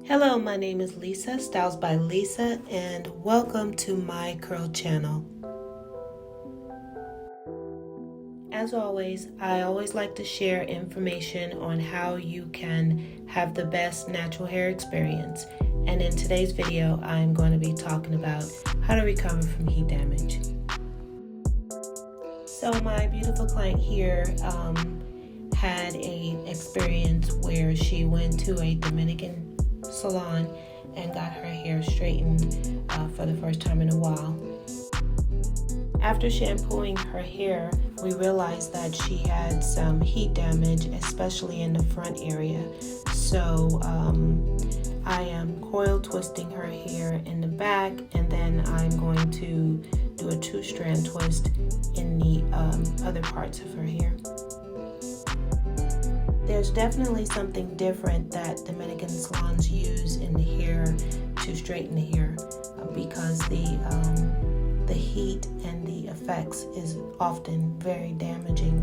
Hello, my name is Lisa, Styles by Lisa, and welcome to my curl channel. As always, I always like to share information on how you can have the best natural hair experience. And in today's video, I'm going to be talking about how to recover from heat damage. So my beautiful client here had an experience where she went to a Dominican salon and got her hair straightened for the first time in a while. After shampooing her hair, we realized that she had some heat damage, especially in the front area. So I am coil twisting her hair in the back, and then I'm going to do a 2-strand twist in the other parts of her hair. There's definitely something different that Dominican salons use in the hair to straighten the hair because the heat and the effects is often very damaging.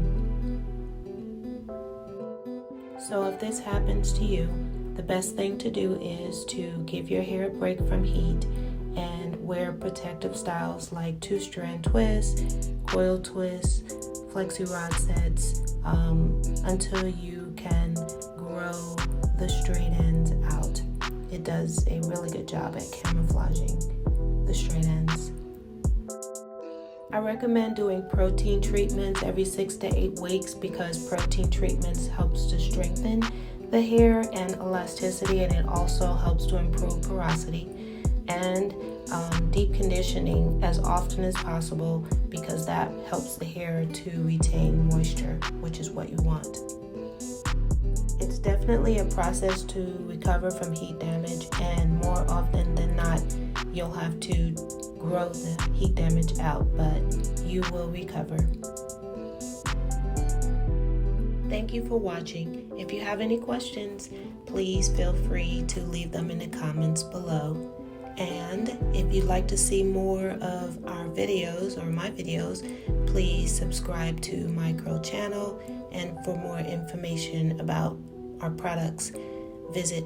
So if this happens to you, the best thing to do is to give your hair a break from heat and wear protective styles like 2-strand twists, coil twists, flexi rod sets until you can grow the straight ends out. It does a really good job at camouflaging the straight ends. I recommend doing protein treatments every 6 to 8 weeks because protein treatments helps to strengthen the hair and elasticity, and it also helps to improve porosity, and deep conditioning as often as possible because that helps the hair to retain moisture, which is what you want. It's definitely a process to recover from heat damage, and more often than not, you'll have to grow the heat damage out, but you will recover. Thank you for watching. If you have any questions, please feel free to leave them in the comments below. And if you'd like to see more of our videos or my videos, please subscribe to my curl channel. And for more information about our products, visit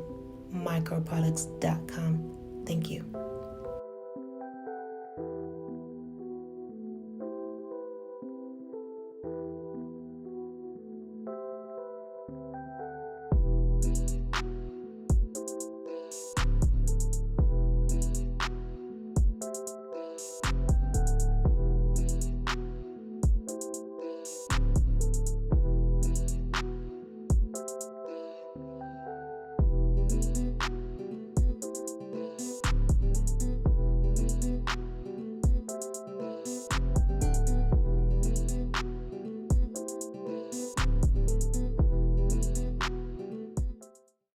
mycurlproducts.com. Thank you.